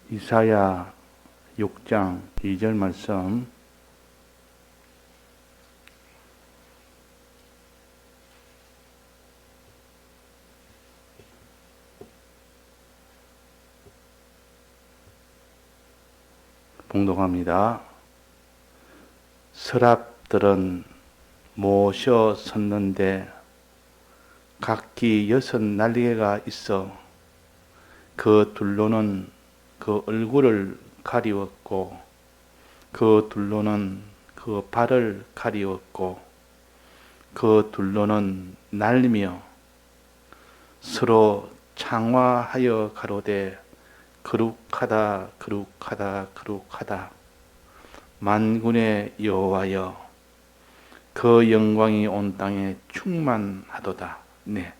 이사야 6장 2절 말씀 봉독합니다. 서랍들은 모셔 섰는데 각기 6 날개가 있어 그 둘로는 그 얼굴을 가리웠고 그 둘로는 그 발을 가리웠고 그 둘로는 날리며 서로 창화하여 가로되 거룩하다 거룩하다 거룩하다 만군의 여호와여 그 영광이 온 땅에 충만하도다. 네.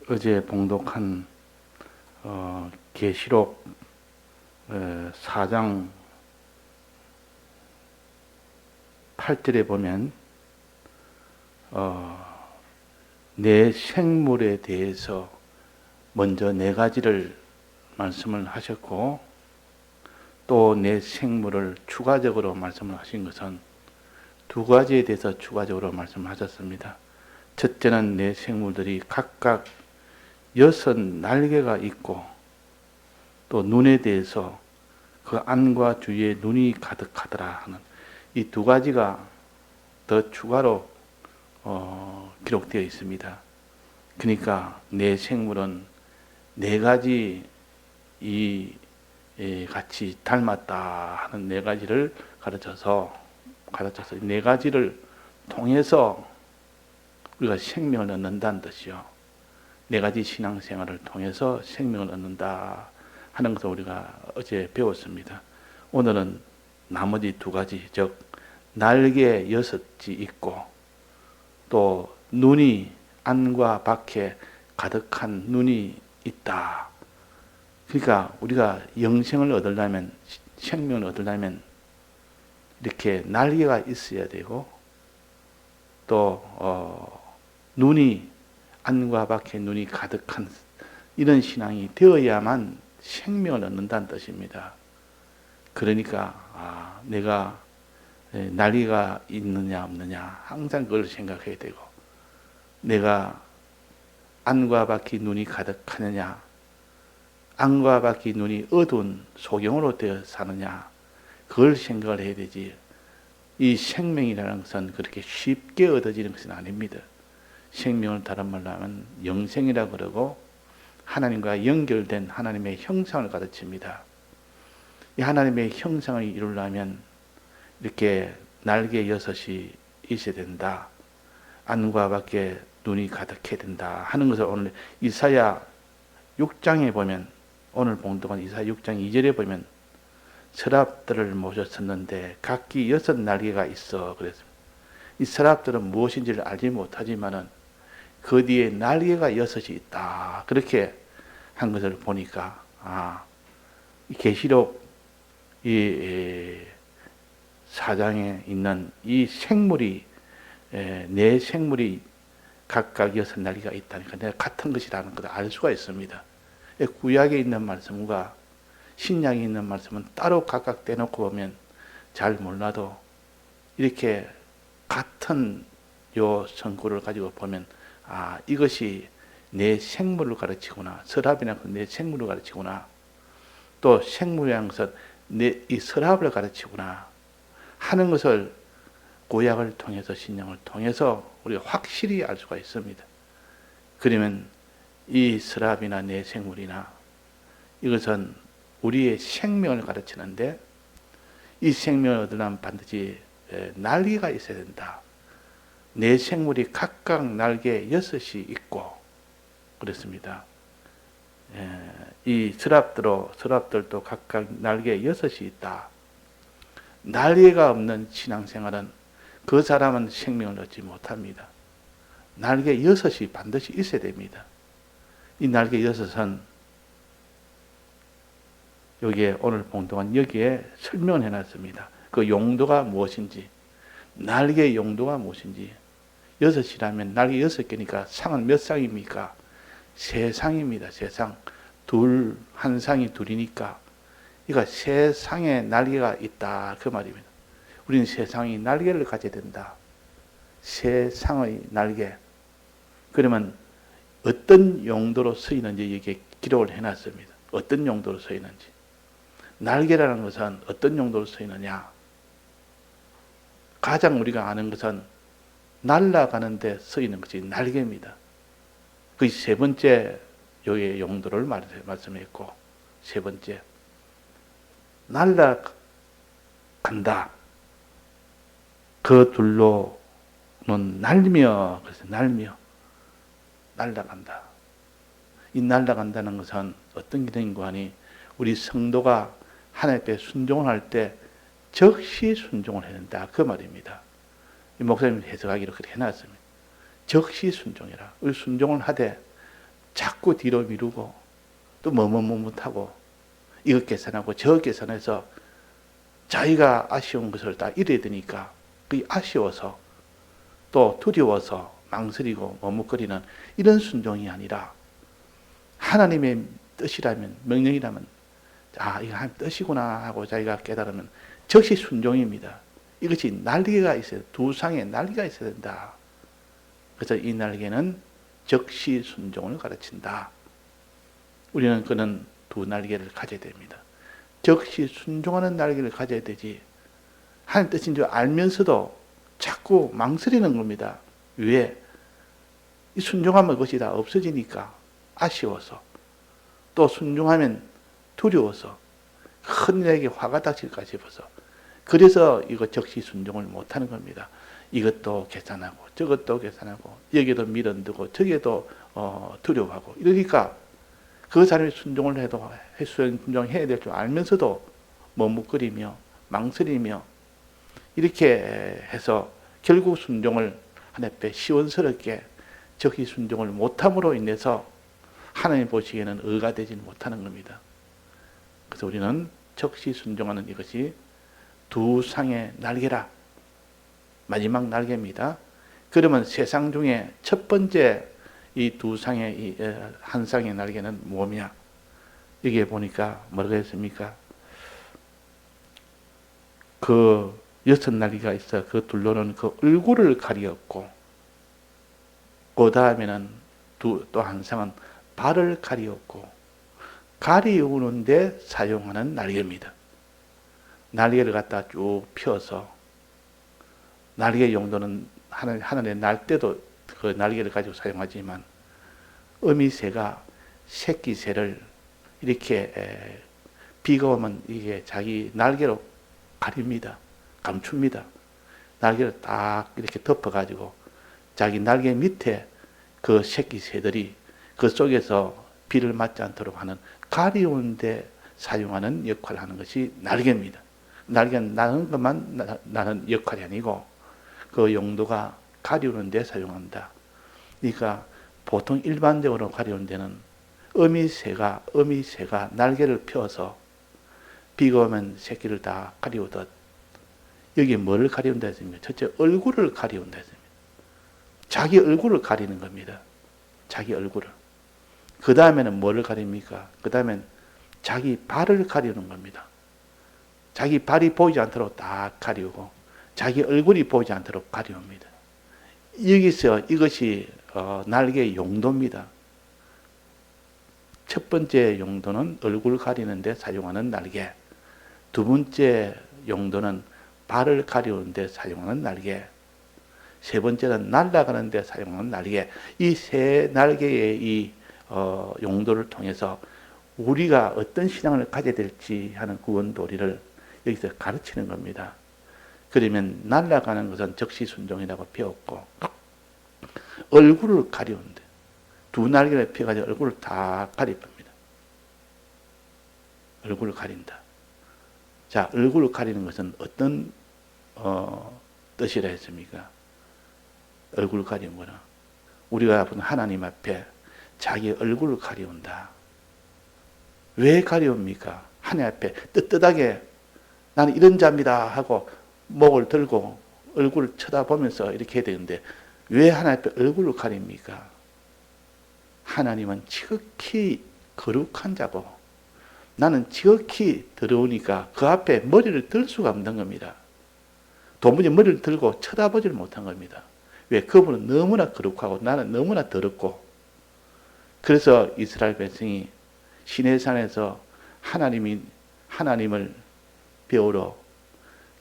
어제 봉독한 계시록 4장 8절에 보면 내 생물에 대해서 먼저 4가지를 말씀을 하셨고 또 내 생물을 추가적으로 말씀을 하신 것은 2가지에 대해서 추가적으로 말씀하셨습니다. 첫째는 내 생물들이 각각 6 날개가 있고 또 눈에 대해서 그 안과 주위에 눈이 가득하더라 하는 이 2가지가 더 추가로 기록되어 있습니다. 그러니까 내 생물은 4가지 같이 닮았다 하는 4가지를 가르쳐서 4가지를 통해서 우리가 생명을 얻는다는 뜻이요. 4가지 신앙생활을 통해서 생명을 얻는다 하는 것을 우리가 어제 배웠습니다. 오늘은 나머지 2가지, 즉 날개 6이 있고 또 눈이 안과 밖에 가득한 눈이 있다. 그러니까 우리가 영생을 얻으려면, 생명을 얻으려면 이렇게 날개가 있어야 되고 또 눈이 안과 밖에 눈이 가득한 이런 신앙이 되어야만 생명을 얻는다는 뜻입니다. 그러니까 내가 날개가 있느냐 없느냐 항상 그걸 생각해야 되고 내가 안과 밖에 눈이 가득하느냐 안과 밖에 눈이 어두운 소경으로 되어 사느냐 그걸 생각을 해야 되지. 이 생명이라는 것은 그렇게 쉽게 얻어지는 것은 아닙니다. 생명을 다른 말로 하면 영생이라고 그러고 하나님과 연결된 하나님의 형상을 가르칩니다. 이 하나님의 형상을 이루려면 이렇게 날개 6이 있어야 된다. 안과 밖에 눈이 가득해야 된다 하는 것을 오늘 이사야 6장에 보면 오늘 봉독한 이사야 6장 2절에 보면 서랍들을 모셨었는데 각기 6 날개가 있어 그랬습니다. 이 서랍들은 무엇인지를 알지 못하지만은 그 뒤에 날개가 6이 있다. 그렇게 한 것을 보니까 계시록 이 4장에 있는 이 생물이 내 생물이 각각 6 날개가 있다니까 내가 같은 것이라는 것을 알 수가 있습니다. 구약에 있는 말씀과 신약에 있는 말씀은 따로 각각 떼놓고 보면 잘 몰라도 이렇게 같은 요 성구를 가지고 보면 이것이 내 생물을 가르치구나. 서랍이라는 것은 내 생물을 가르치구나. 또 생물이라는 것은 이 서랍을 가르치구나 하는 것을 구약을 통해서 신약을 통해서 우리가 확실히 알 수가 있습니다. 그러면 이 서랍이나 내 생물이나 이것은 우리의 생명을 가르치는데 이 생명을 얻으려면 반드시 날개가 있어야 된다. 내 생물이 각각 날개 6이 있고 그렇습니다. 이 서랍들도 각각 날개 6이 있다. 날개가 없는 신앙생활은 그 사람은 생명을 얻지 못합니다. 날개 6이 반드시 있어야 됩니다. 이 날개 6은 여기에 오늘 봉독한 여기에 설명을 해놨습니다. 그 용도가 무엇인지, 날개의 용도가 무엇인지. 6이라면 날개 6개니까 상은 몇 쌍입니까? 3쌍입니다. 3쌍. 한 쌍이 둘이니까. 그러니까 3쌍의 날개가 있다. 그 말입니다. 우리는 3쌍의 날개를 가져야 된다. 3쌍의 날개. 그러면 어떤 용도로 쓰이는지 여기에 기록을 해놨습니다. 어떤 용도로 쓰이는지. 날개라는 것은 어떤 용도로 쓰이느냐? 가장 우리가 아는 것은 날아가는 데 쓰이는 것이 날개입니다. 그 세 번째 여기의 용도를 말씀했고, 세 번째 날아간다. 그 둘로는 날며, 그래서 날며 날아간다. 이 날아간다는 것은 어떤 기능인가 하니 우리 성도가 하나님 앞에 순종을 할 때 즉시 순종을 해야 된다. 그 말입니다. 이 목사님 해석하기로 그렇게 해놨습니다. 즉시 순종해라. 우리 순종을 하되 자꾸 뒤로 미루고 또 머뭇머뭇하고 이것 계산하고 저것 계산해서 자기가 아쉬운 것을 다 이뤄야 되니까 그게 아쉬워서 또 두려워서 망설이고 머뭇거리는 이런 순종이 아니라 하나님의 뜻이라면, 명령이라면 이거 하나님 뜻이구나 하고 자기가 깨달으면 즉시 순종입니다. 이것이 날개가 있어야 돼. 두 쌍의 날개가 있어야 된다. 그래서 이 날개는 즉시 순종을 가르친다. 우리는 그는 두 날개를 가져야 됩니다. 즉시 순종하는 날개를 가져야 되지. 하나님 뜻인 줄 알면서도 자꾸 망설이는 겁니다. 왜? 이 순종하면 그것이 다 없어지니까 아쉬워서, 또 순종하면 두려워서, 큰일에게 화가 닥칠까 싶어서, 그래서 이거 즉시 순종을 못하는 겁니다. 이것도 계산하고 저것도 계산하고 여기도 밀어넣고 저기도 두려워하고 이러니까 그 사람이 순종을 해도 순종해야 될 줄 알면서도 머뭇거리며 망설이며 이렇게 해서 결국 순종을 하나님 앞에 시원스럽게 즉시 순종을 못함으로 인해서 하나님 보시기에는 의가 되지 못하는 겁니다. 그래서 우리는 즉시 순종하는 이것이 두 쌍의 날개라. 마지막 날개입니다. 그러면 세 쌍 중에 첫 번째 이 두 쌍의 한 쌍의 날개는 뭐냐? 여기에 보니까 뭐라고 했습니까? 그 6 날개가 있어. 그 둘로는 그 얼굴을 가리었고, 그 다음에는 또 한 쌍은 발을 가리었고, 가리우는 데 사용하는 날개입니다. 날개를 갖다 쭉 펴서, 날개 용도는 하늘에 날 때도 그 날개를 가지고 사용하지만, 어미새가 새끼새를 이렇게 비가 오면 이게 자기 날개로 가립니다. 감춥니다. 날개를 딱 이렇게 덮어가지고 자기 날개 밑에 그 새끼새들이 그 속에서 비를 맞지 않도록 하는 가리우는 데 사용하는 역할을 하는 것이 날개입니다. 날개는 나는 것만 나는 역할이 아니고 그 용도가 가리우는 데 사용한다. 그러니까 보통 일반적으로 가리우는 데는 어미새가 날개를 펴서 비가 오면 새끼를 다 가리우듯 여기 뭐를 가리운다 했습니까? 첫째 얼굴을 가리운다 했습니다. 자기 얼굴을 가리는 겁니다. 자기 얼굴을. 그 다음에는 뭐를 가립니까? 그 다음엔 자기 발을 가리우는 겁니다. 자기 발이 보이지 않도록 다 가리우고 자기 얼굴이 보이지 않도록 가리웁니다. 여기서 이것이 날개의 용도입니다. 첫 번째 용도는 얼굴 가리는 데 사용하는 날개. 두 번째 용도는 발을 가리우는 데 사용하는 날개. 세 번째는 날아가는 데 사용하는 날개. 이 세 날개의 이 용도를 통해서 우리가 어떤 신앙을 가져야 될지 하는 구원도리를 여기서 가르치는 겁니다. 그러면 날아가는 것은 적시순종이라고 배웠고, 얼굴을 가리우는데 두 날개를 펴가지고 얼굴을 다 가립니다. 얼굴을 가린다. 자, 얼굴을 가리는 것은 어떤 뜻이라 했습니까? 얼굴을 가리는 거는 우리가 본 하나님 앞에 자기 얼굴을 가려운다. 왜 가려웁니까? 하나님 앞에 떳떳하게 나는 이런 자입니다 하고 목을 들고 얼굴을 쳐다보면서 이렇게 해야 되는데 왜 하나님 앞에 얼굴을 가립니까? 하나님은 지극히 거룩한 자고 나는 지극히 더러우니까 그 앞에 머리를 들 수가 없는 겁니다. 도무지 머리를 들고 쳐다보질 못한 겁니다. 왜? 그분은 너무나 거룩하고 나는 너무나 더럽고. 그래서 이스라엘 백성이 시내산에서 하나님을 배우러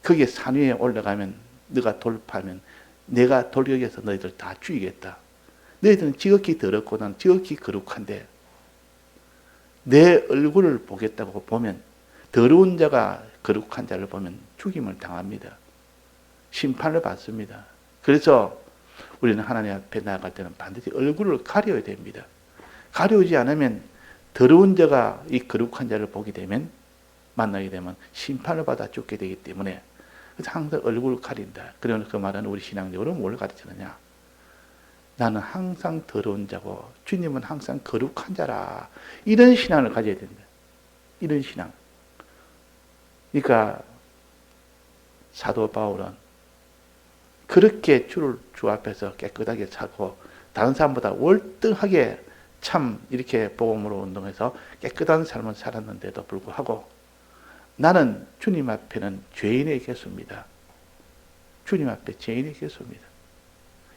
거기에 산 위에 올라가면 너가 돌파하면 내가 돌격해서 너희들 다 죽이겠다. 너희들은 지극히 더럽고 난 지극히 거룩한데 내 얼굴을 보겠다고 보면 더러운 자가 거룩한 자를 보면 죽임을 당합니다. 심판을 받습니다. 그래서 우리는 하나님 앞에 나아갈 때는 반드시 얼굴을 가려야 됩니다. 가려우지 않으면 더러운 자가 이 거룩한 자를 보게 되면 만나게 되면 심판을 받아 죽게 되기 때문에 그래서 항상 얼굴을 가린다. 그러면 그 말은 우리 신앙적으로 뭘 가르치느냐? 나는 항상 더러운 자고 주님은 항상 거룩한 자라. 이런 신앙을 가져야 된다. 이런 신앙. 그러니까 사도 바울은 그렇게 주 앞에서 깨끗하게 살고 다른 사람보다 월등하게 참 이렇게 복음으로 운동해서 깨끗한 삶을 살았는데도 불구하고 나는 주님 앞에는 죄인의 개수입니다. 주님 앞에 죄인의 개수입니다.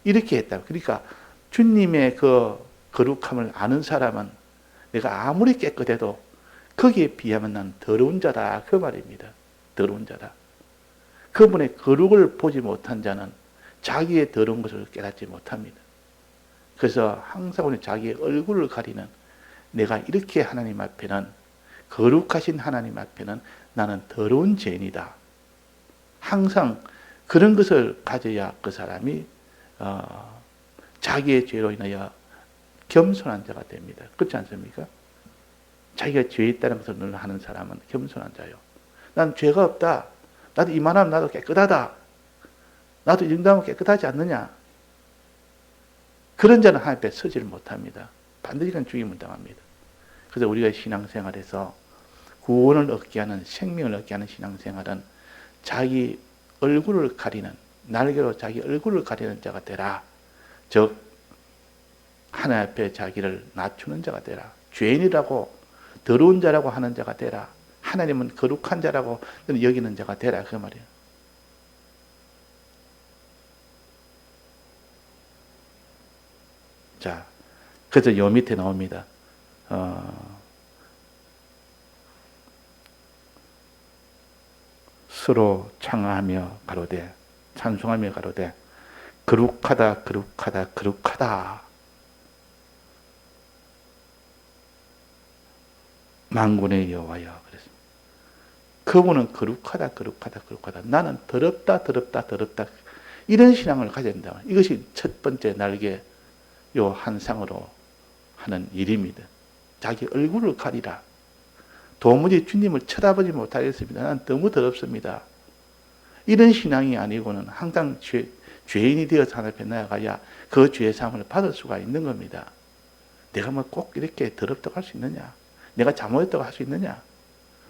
이렇게 했다. 그러니까 주님의 그 거룩함을 아는 사람은 내가 아무리 깨끗해도 거기에 비하면 난 더러운 자다. 그 말입니다. 더러운 자다. 그분의 거룩을 보지 못한 자는 자기의 더러운 것을 깨닫지 못합니다. 그래서 항상 우리 자기의 얼굴을 가리는 내가 이렇게 하나님 앞에는 거룩하신 하나님 앞에는 나는 더러운 죄인이다. 항상 그런 것을 가져야 그 사람이 자기의 죄로 인하여 겸손한 자가 됩니다. 그렇지 않습니까? 자기가 죄에 있다는 것을 늘 하는 사람은 겸손한 자요. 난 죄가 없다. 나도 이만하면 나도 깨끗하다. 나도 이 정도면 깨끗하지 않느냐. 그런 자는 하나님 앞에 서지를 못합니다. 반드시 죽임을 당합니다. 그래서 우리가 신앙생활에서 구원을 얻게 하는 생명을 얻게 하는 신앙생활은 자기 얼굴을 가리는 날개로 자기 얼굴을 가리는 자가 되라. 즉 하나님 앞에 자기를 낮추는 자가 되라. 죄인이라고 더러운 자라고 하는 자가 되라. 하나님은 거룩한 자라고 여기는 자가 되라. 그 말이에요. 자, 그래서 요 밑에 나옵니다. 서로 창하며 가로되 찬송하며 가로되 거룩하다 거룩하다 거룩하다 만군의 여호와여. 그랬습니다. 그분은 거룩하다 거룩하다 거룩하다. 나는 더럽다 더럽다 더럽다. 이런 신앙을 가져야 된다. 이것이 첫 번째 날개 요 한상으로 하는 일입니다. 자기 얼굴을 가리라. 도무지 주님을 쳐다보지 못하겠습니다. 나는 너무 더럽습니다. 이런 신앙이 아니고는 항상 죄인이 되어서 하나님 앞에 나아가야 그 죄의 사함을 받을 수가 있는 겁니다. 내가 뭐 꼭 이렇게 더럽다고 할 수 있느냐? 내가 잘못했다고 할 수 있느냐?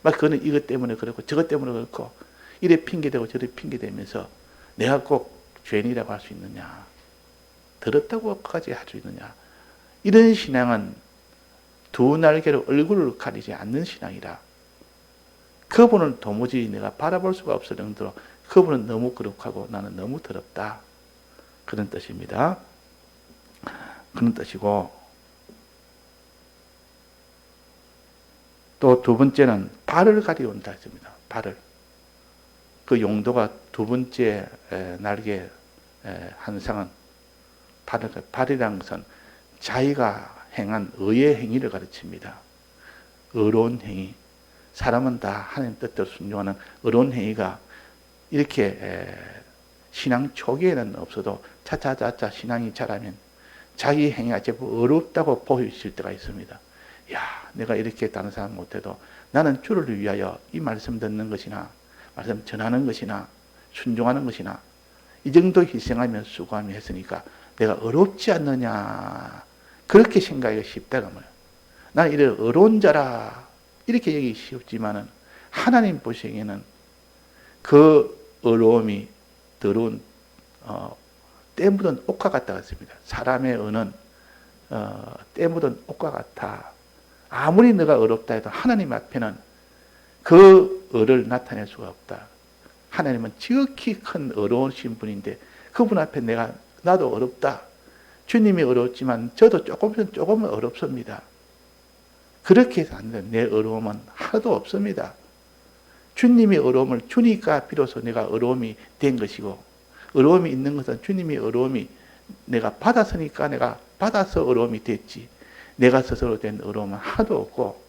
막 그거는 이것 때문에 그렇고 저것 때문에 그렇고 이래 핑계대고 저래 핑계대면서 내가 꼭 죄인이라고 할 수 있느냐? 더럽다고까지 할 수 있느냐? 이런 신앙은 두 날개로 얼굴을 가리지 않는 신앙이라. 그분을 도무지 내가 바라볼 수가 없을 정도로 그분은 너무 거룩하고 나는 너무 더럽다. 그런 뜻입니다. 그런 뜻이고 또 두 번째는 발을 가리운다 했습니다. 발을. 그 용도가 두 번째 날개 한상은 발이라는 것은 자기가 행한 의의 행위를 가르칩니다. 의로운 행위. 사람은 다 하나님 뜻대로 순종하는 의로운 행위가 이렇게 신앙 초기에는 없어도 차차차차 신앙이 자라면 자기 행위가 제법 어렵다고 보이실 때가 있습니다. 야, 내가 이렇게 다른 사람 못해도 나는 주를 위하여 이 말씀 듣는 것이나 말씀 전하는 것이나 순종하는 것이나 이 정도 희생하며 수고하며 했으니까 내가 어렵지 않느냐. 그렇게 생각하기가 쉽다가 뭐야. 나는 이래 어려운 자라. 이렇게 얘기하기 쉽지만은 하나님 보시기에는 그 어려움이 더러운 때 묻은 옷과 같다 같습니다. 사람의 은은 때 묻은 옷과 같아. 아무리 너가 어렵다 해도 하나님 앞에는 그 을을 나타낼 수가 없다. 하나님은 지극히 큰 어려우신 분인데 그분 앞에 나도 어렵다. 주님이 어렵지만 저도 조금은 어렵습니다. 그렇게 해서 안 돼. 내 어려움은 하나도 없습니다. 주님이 어려움을 주니까 비로소 내가 어려움이 된 것이고, 어려움이 있는 것은 주님이 어려움이 내가 받았으니까 내가 받아서 어려움이 됐지. 내가 스스로 된 어려움은 하나도 없고,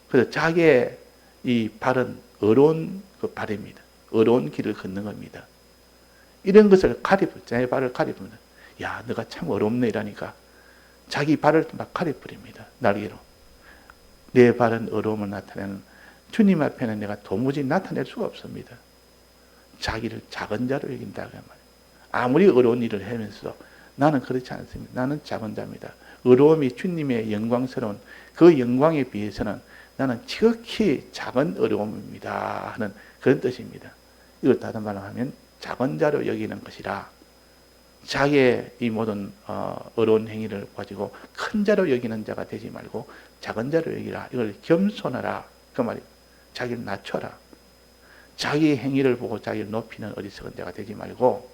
그래서 자기의 이 발은 어려운 그 발입니다. 어려운 길을 걷는 겁니다. 이런 것을 자기 발을 가리킵니다. 야, 너가 참 어렵네 이라니까 자기 발을 막 가려버립니다. 날개로. 내 발은 어려움을 나타내는 주님 앞에는 내가 도무지 나타낼 수가 없습니다. 자기를 작은 자로 여긴다 그 말이에요. 아무리 어려운 일을 하면서도 나는 그렇지 않습니다. 나는 작은 자입니다. 어려움이 주님의 영광스러운 그 영광에 비해서는 나는 지극히 작은 어려움입니다 하는 그런 뜻입니다. 이걸 다른 말로 하면 작은 자로 여기는 것이라, 자기의 이 모든 어려운 행위를 가지고 큰 자로 여기는 자가 되지 말고 작은 자로 여기라. 이걸 겸손하라 그 말이에요. 자기를 낮춰라. 자기 행위를 보고 자기를 높이는 어리석은 자가 되지 말고,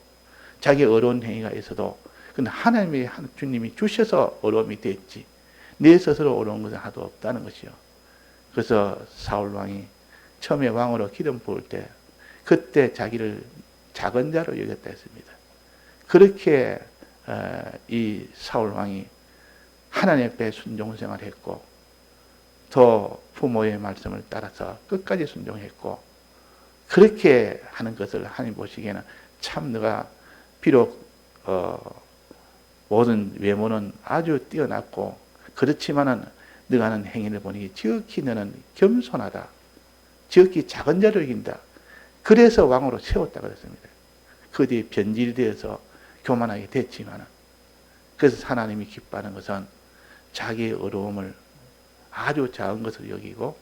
자기 어려운 행위가 있어도 근데 하나님이 주님이 주셔서 어려움이 됐지 내 스스로 어려운 것은 하나도 없다는 것이요. 그래서 사울 왕이 처음에 왕으로 기름 부을 때 그때 자기를 작은 자로 여겼다 했습니다. 그렇게 이 사울 왕이 하나님 앞에 순종생활을 했고, 또 부모의 말씀을 따라서 끝까지 순종했고, 그렇게 하는 것을 하나님 보시기에는 참 너가 비록 모든 외모는 아주 뛰어났고 그렇지만은 너가 하는 행위를 보니 지극히 너는 겸손하다. 지극히 작은 자로 여긴다. 그래서 왕으로 세웠다고 했습니다. 그 뒤에 변질이 되어서 교만하게 됐지만, 그래서 하나님이 기뻐하는 것은 자기의 어려움을 아주 작은 것을 여기고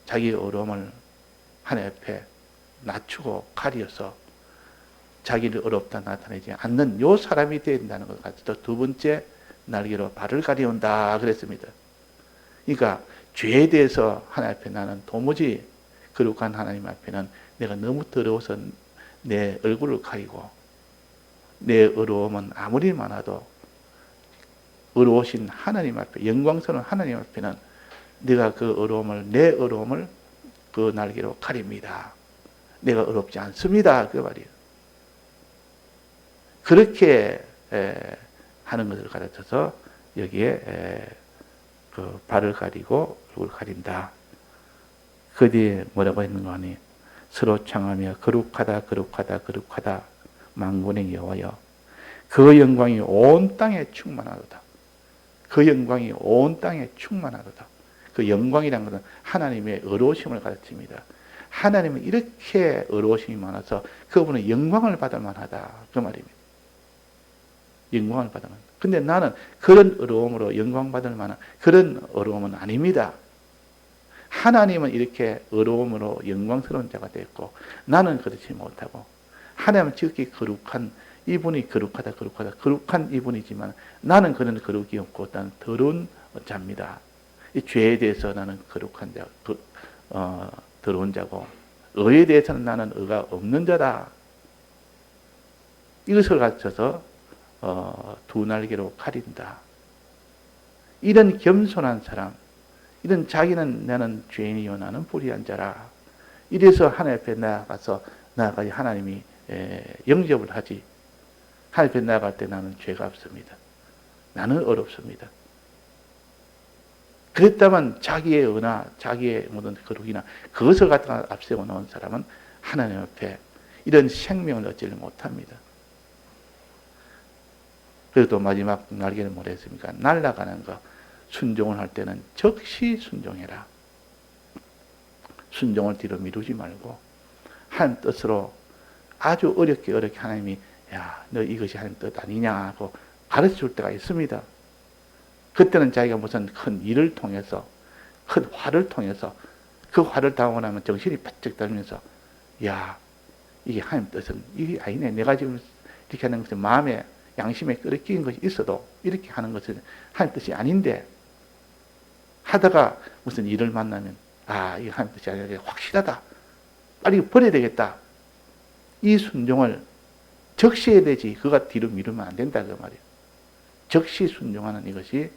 자기의 어려움을 하나님 앞에 낮추고 가려서 자기를 어렵다 나타내지 않는 요 사람이 되어야 된다는 것 같아서 두 번째 날개로 발을 가려운다 그랬습니다. 그러니까 죄에 대해서 하나님 앞에 나는 도무지 거룩한 하나님 앞에는 내가 너무 더러워서 내 얼굴을 가리고, 내 어려움은 아무리 많아도 어려우신 하나님 앞에, 영광스러운 하나님 앞에는 내가 그 어려움을, 내 어려움을 그 날개로 가립니다. 내가 어렵지 않습니다. 그 말이에요. 그렇게 하는 것을 가르쳐서 여기에 그 발을 가리고 얼굴을 가린다. 그 뒤에 뭐라고 했는가 하니, 서로 청하며 거룩하다 거룩하다 거룩하다 만군의 여호와여, 그 영광이 온 땅에 충만하도다. 그 영광이 온 땅에 충만하도다. 그 영광이라는 것은 하나님의 어려우심을 가르칩니다. 하나님은 이렇게 어려우심이 많아서 그분은 영광을 받을 만하다 그 말입니다. 영광을 받을 만하다. 근데 나는 그런 어려움으로 영광 받을 만한 그런 어려움은 아닙니다. 하나님은 이렇게 어려움으로 영광스러운 자가 됐고 나는 그렇지 못하고, 하나님은 지극히 거룩한 이분이 거룩하다 거룩하다 거룩한 이분이지만 나는 그런 거룩이 없고 나는 더러운 자입니다. 이 죄에 대해서 나는 거룩한 자, 더러운 자고, 의에 대해서는 나는 의가 없는 자다. 이것을 가르쳐서 두 날개로 가린다. 이런 겸손한 사람, 이런 자기는 나는 죄인이요 나는 불의한 자라. 이래서 하나님 앞에 나아가서 하나님이 영접을 하지. 하나님 앞에 나아갈 때 나는 죄가 없습니다. 나는 어렵습니다. 그랬다면 자기의 의나 자기의 모든 거룩이나 그것을 갖다가 앞세워 놓은 사람은 하나님 앞에 이런 생명을 얻지를 못합니다. 그래도 마지막 날개는 뭐라 했습니까? 날아가는 거. 순종을 할 때는 즉시 순종해라. 순종을 뒤로 미루지 말고 한 뜻으로 아주 어렵게 하나님이 야, 너 이것이 하나님 뜻 아니냐 하고 가르쳐 줄 때가 있습니다. 그때는 자기가 무슨 큰 일을 통해서, 큰 화를 통해서, 그 화를 당하고 나면 정신이 바짝 들면서, 야, 이게 하나님 뜻은 이게 아니네. 내가 지금 이렇게 하는 것은 마음에, 양심에 끓이낀 것이 있어도 이렇게 하는 것은 하나님 뜻이 아닌데, 하다가 무슨 일을 만나면, 아, 이게 하나님 뜻이 아니라 확실하다. 빨리 버려야 되겠다. 이 순종을 적시해야 되지. 그가 뒤로 미루면 안 된다. 그 말이에요. 적시 순종하는 이것이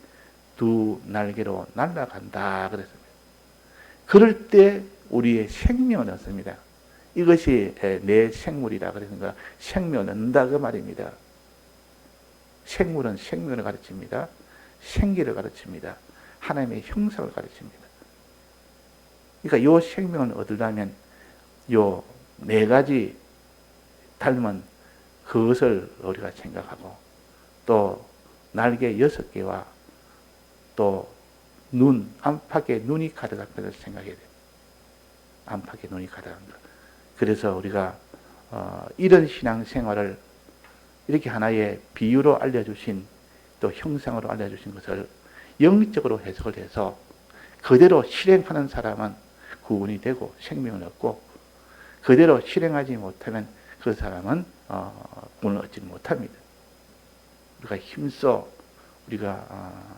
두 날개로 날아간다. 그랬습니다. 그럴 때 우리의 생명을 얻습니다. 이것이 내 생물이다. 그래서 생명을 얻는다. 그 말입니다. 생물은 생명을 가르칩니다. 생기를 가르칩니다. 하나님의 형상을 가르칩니다. 그러니까 이 생명을 얻으려면 요 네 가지 닮은 그것을 우리가 생각하고, 또 날개 6개와 또 눈, 안팎에 눈이 가득한 것을 생각해야 돼요. 안팎에 눈이 가득한 것. 그래서 우리가 이런 신앙생활을 이렇게 하나의 비유로 알려주신, 또 형상으로 알려주신 것을 영적으로 해석을 해서 그대로 실행하는 사람은 구원이 되고 생명을 얻고, 그대로 실행하지 못하면 그 사람은 구원을 얻지 못합니다. 우리가 힘써 우리가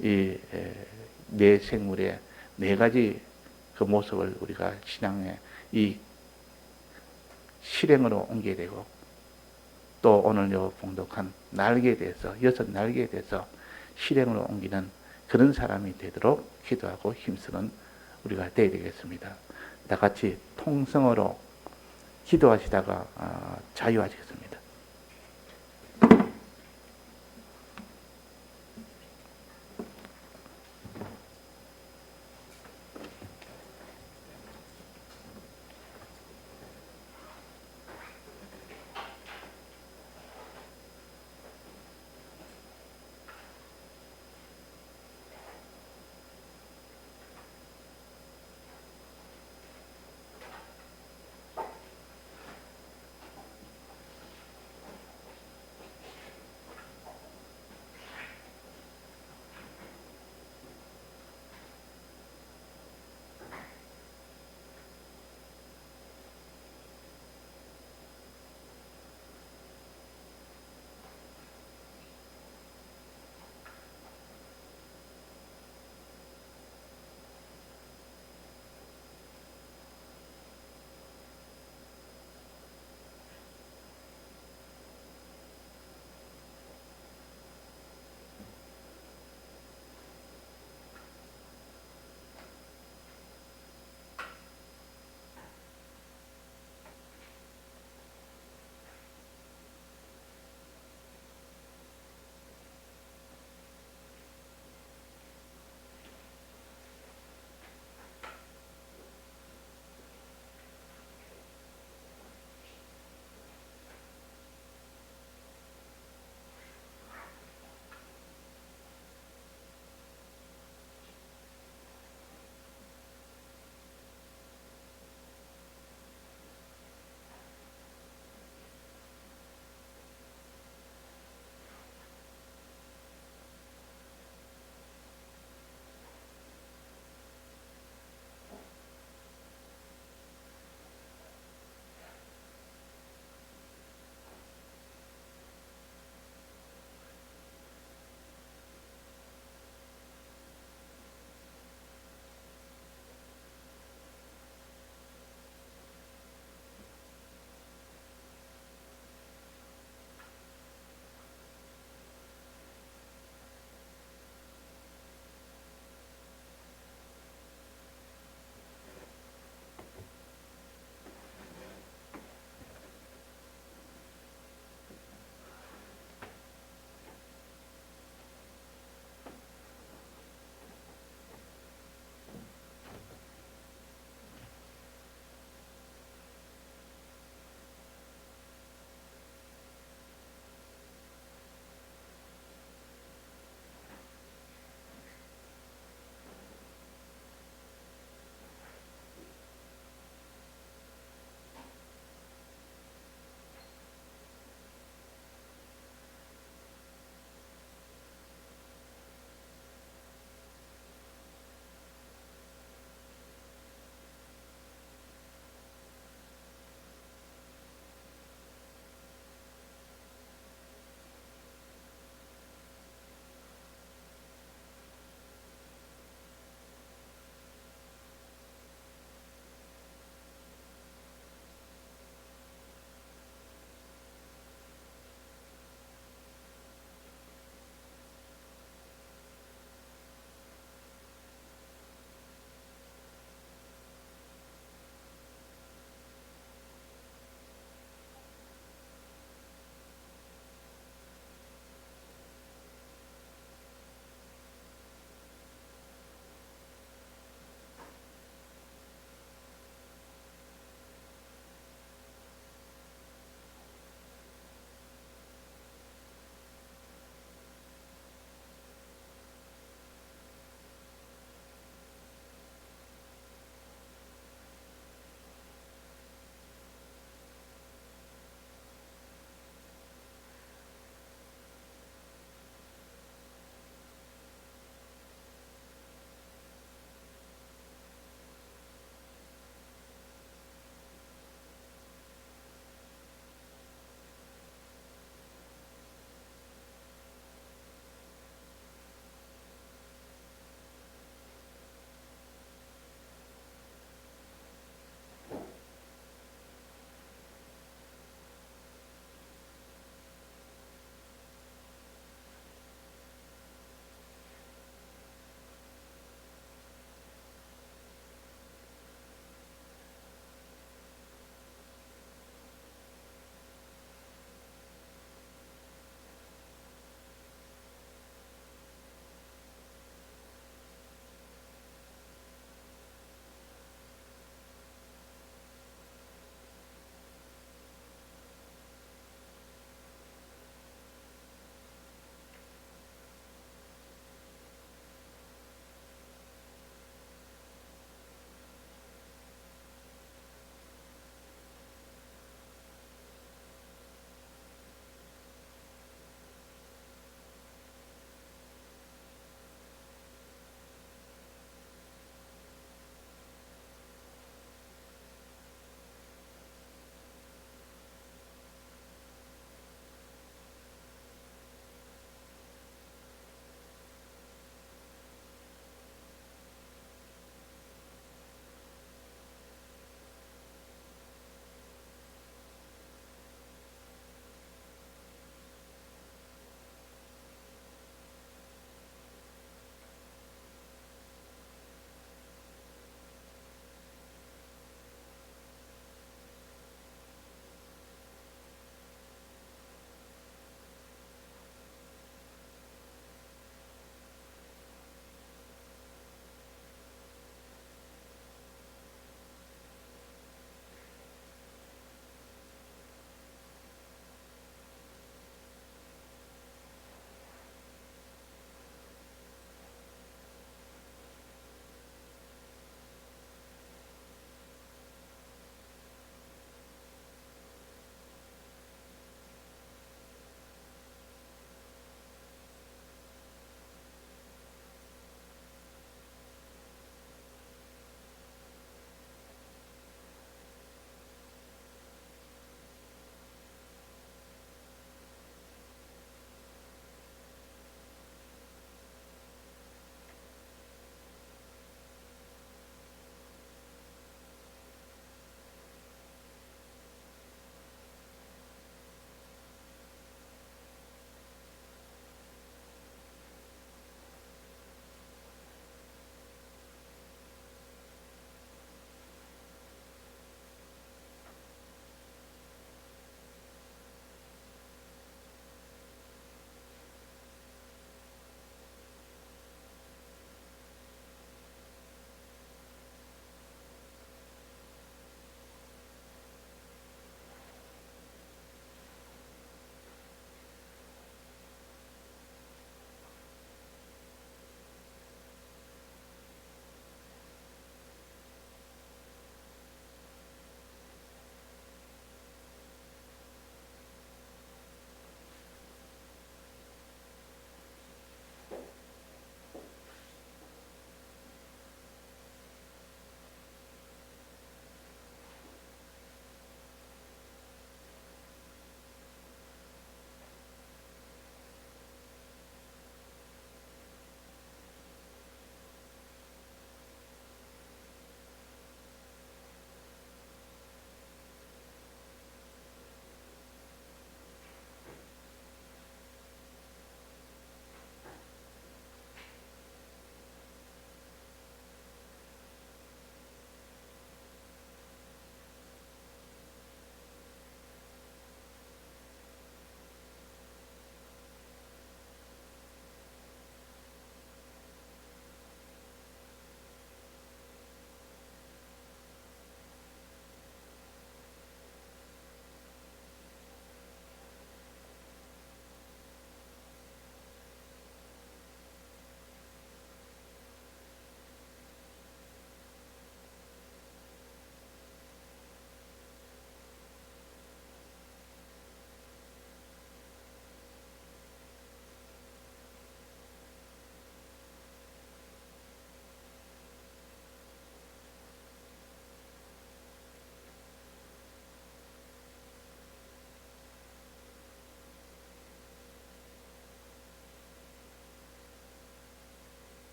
이 내 생물의 네 가지 그 모습을 우리가 신앙의 이 실행으로 옮겨야 되고, 또 오늘 요 봉독한 날개에 대해서, 6날개에 대해서 실행으로 옮기는 그런 사람이 되도록 기도하고 힘쓰는 우리가 되어야 되겠습니다. 다 같이 통성어로 기도하시다가 자유하시겠습니다.